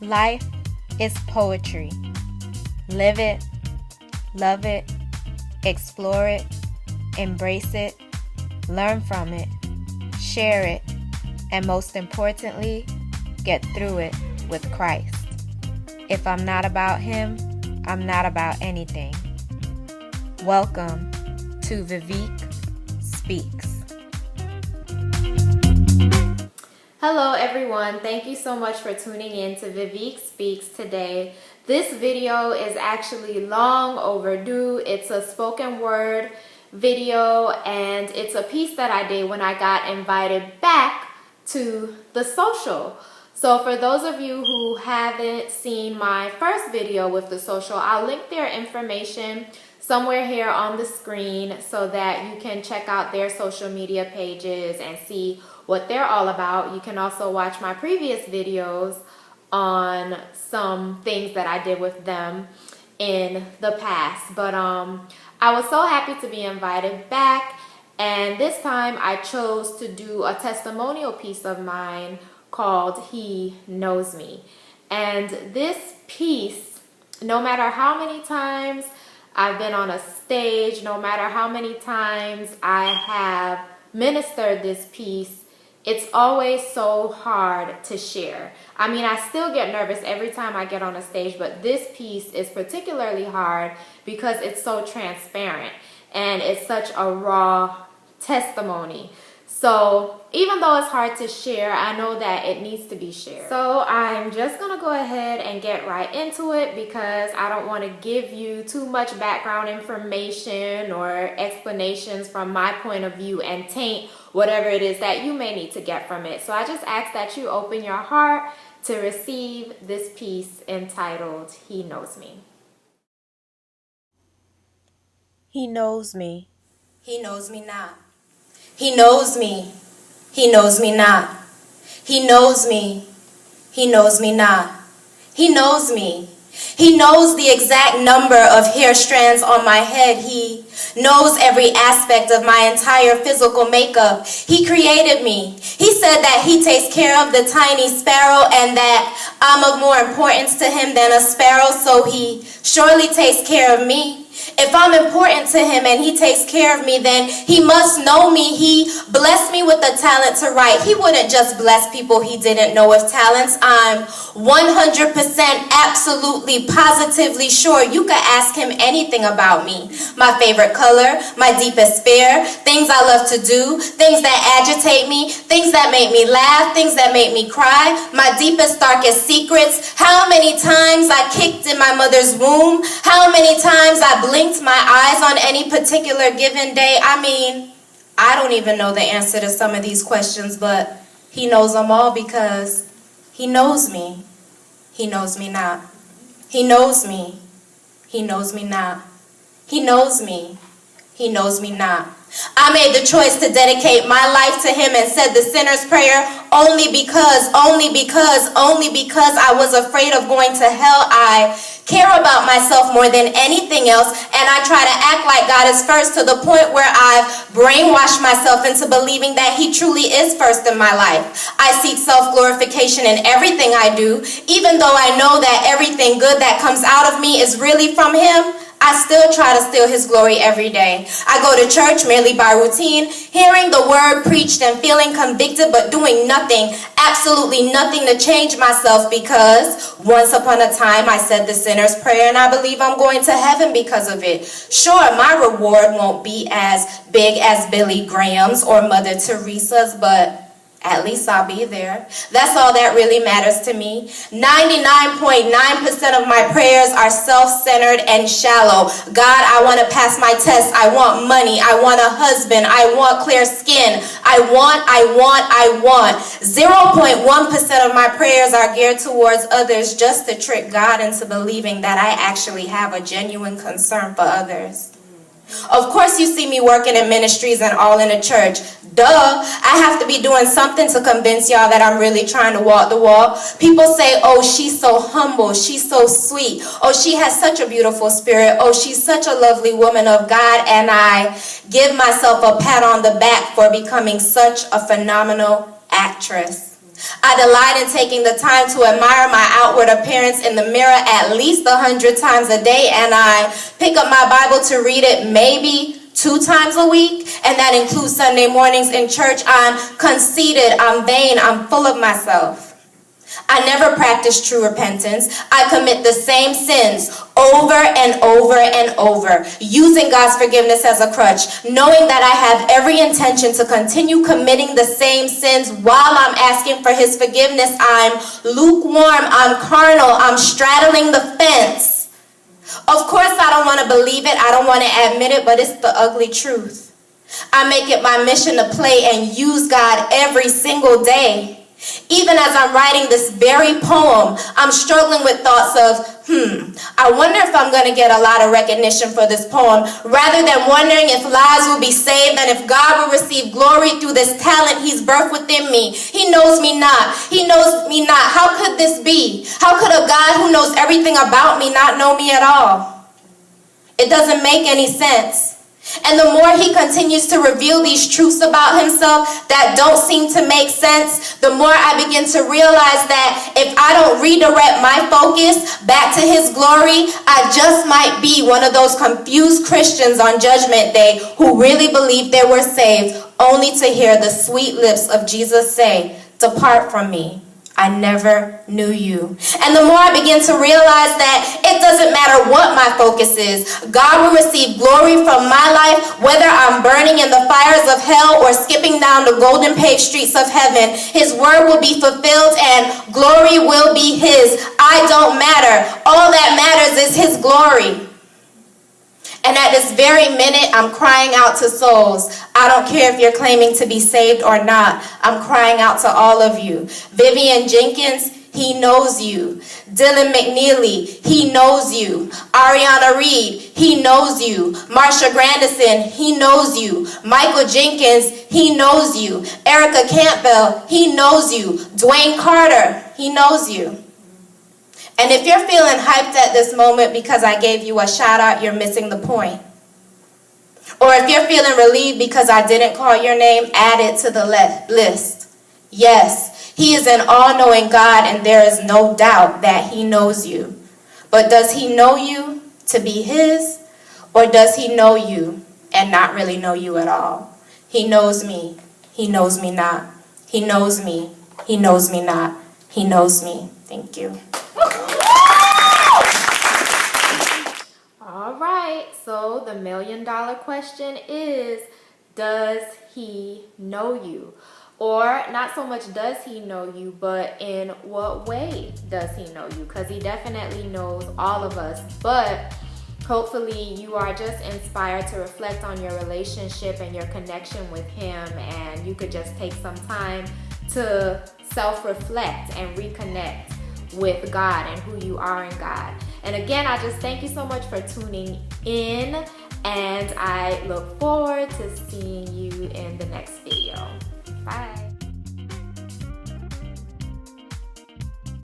Life is poetry. Live it, love it, explore it, embrace it, learn from it, share it, and most importantly, get through it with Christ. If I'm not about Him, I'm not about anything. Welcome to Vivique Speaks. Hello everyone, thank you so much for tuning in to Vivique Speaks today. This video is actually long overdue. It's a spoken word video and it's a piece that I did when I got invited back to the social. So for those of you who haven't seen my first video with the social, I'll link their information somewhere here on the screen so that you can check out their social media pages and see what they're all about. You can also watch my previous videos on some things that I did with them in the past. But I was so happy to be invited back, and this time I chose to do a testimonial piece of mine called He Knows Me. And this piece, no matter how many times I've been on a stage, no matter how many times I have ministered this piece, it's always so hard to share. I mean, I still get nervous every time I get on a stage, but this piece is particularly hard because it's so transparent and it's such a raw testimony. So even though it's hard to share, I know that it needs to be shared. So I'm just gonna go ahead and get right into it because I don't want to give you too much background information or explanations from my point of view and taint whatever it is that you may need to get from it. So I just ask that you open your heart to receive this piece entitled He Knows Me. He knows me. He knows me not. He knows me. He knows me not. He knows me. He knows me not. He knows me. He knows the exact number of hair strands on my head. He knows every aspect of my entire physical makeup. He created me. He said that He takes care of the tiny sparrow and that I'm of more importance to Him than a sparrow, so He surely takes care of me. If I'm important to Him and He takes care of me, then He must know me. He blessed me with the talent to write. He wouldn't just bless people He didn't know with talents. I'm 100% absolutely positively sure you could ask Him anything about me. My favorite color, my deepest fear, things I love to do, things that agitate me, things that make me laugh, things that make me cry, my deepest, darkest secrets, how many times I kicked in my mother's womb, how many times I blinked my eyes on any particular given day. I mean, I don't even know the answer to some of these questions, but He knows them all because He knows me. He knows me not. He knows me. He knows me not. He knows me. He knows me not. I made the choice to dedicate my life to Him and said the sinner's prayer only because I was afraid of going to hell. I care about myself more than anything else, and I try to act like God is first to the point where I've brainwashed myself into believing that He truly is first in my life. I seek self-glorification in everything I do, even though I know that everything good that comes out of me is really from Him. I still try to steal His glory every day. I go to church merely by routine, hearing the word preached and feeling convicted, but doing nothing, absolutely nothing to change myself because once upon a time I said the sinner's prayer and I believe I'm going to heaven because of it. Sure, my reward won't be as big as Billy Graham's or Mother Teresa's, but at least I'll be there. That's all that really matters to me. 99.9% of my prayers are self-centered and shallow. God, I want to pass my test. I want money. I want a husband. I want clear skin. I want. 0.1% of my prayers are geared towards others just to trick God into believing that I actually have a genuine concern for others. Of course you see me working in ministries and all in a church. Duh, I have to be doing something to convince y'all that I'm really trying to walk the walk. People say, oh, she's so humble, she's so sweet. Oh, she has such a beautiful spirit. Oh, she's such a lovely woman of God. And I give myself a pat on the back for becoming such a phenomenal actress. I delight in taking the time to admire my outward appearance in the mirror at least 100 times a day, and I pick up my Bible to read it maybe 2 times a week, and that includes Sunday mornings in church. I'm conceited, I'm vain, I'm full of myself. I never practice true repentance. I commit the same sins over and over and over, using God's forgiveness as a crutch, knowing that I have every intention to continue committing the same sins while I'm asking for his forgiveness. I'm lukewarm, I'm carnal, I'm straddling the fence. Of course, I don't want to believe it, I don't want to admit it, but it's the ugly truth. I make it my mission to play and use God every single day. Even as I'm writing this very poem, I'm struggling with thoughts of, I wonder if I'm going to get a lot of recognition for this poem, rather than wondering if lives will be saved and if God will receive glory through this talent he's birthed within me. He knows me not. He knows me not. How could this be? How could a God who knows everything about me not know me at all? It doesn't make any sense. And the more he continues to reveal these truths about himself that don't seem to make sense, the more I begin to realize that if I don't redirect my focus back to his glory, I just might be one of those confused Christians on Judgment Day who really believed they were saved, only to hear the sweet lips of Jesus say, "Depart from me. I never knew you." And the more I begin to realize that it doesn't matter what my focus is, God will receive glory from my life, whether I'm burning in the fires of hell or skipping down the golden paved streets of heaven. His word will be fulfilled and glory will be his. I don't matter. All that matters is his glory. And at this very minute, I'm crying out to souls. I don't care if you're claiming to be saved or not. I'm crying out to all of you. Vivian Jenkins, he knows you. Dylan McNeely, he knows you. Ariana Reed, he knows you. Marsha Grandison, he knows you. Michael Jenkins, he knows you. Erica Campbell, he knows you. Dwayne Carter, he knows you. And if you're feeling hyped at this moment because I gave you a shout out, you're missing the point. Or if you're feeling relieved because I didn't call your name, add it to the list. Yes, he is an all-knowing God, and there is no doubt that he knows you. But does he know you to be his? Or does he know you and not really know you at all? He knows me. He knows me not. He knows me. He knows me not. He knows me. Thank you. All right, so the $1 million question is, does he know you? Or not so much does he know you, but in what way does he know you? Because he definitely knows all of us, but hopefully you are just inspired to reflect on your relationship and your connection with him, and you could just take some time to self-reflect and reconnect with God and who you are in God. And again, I just thank you so much for tuning in, and I look forward to seeing you in the next video. Bye.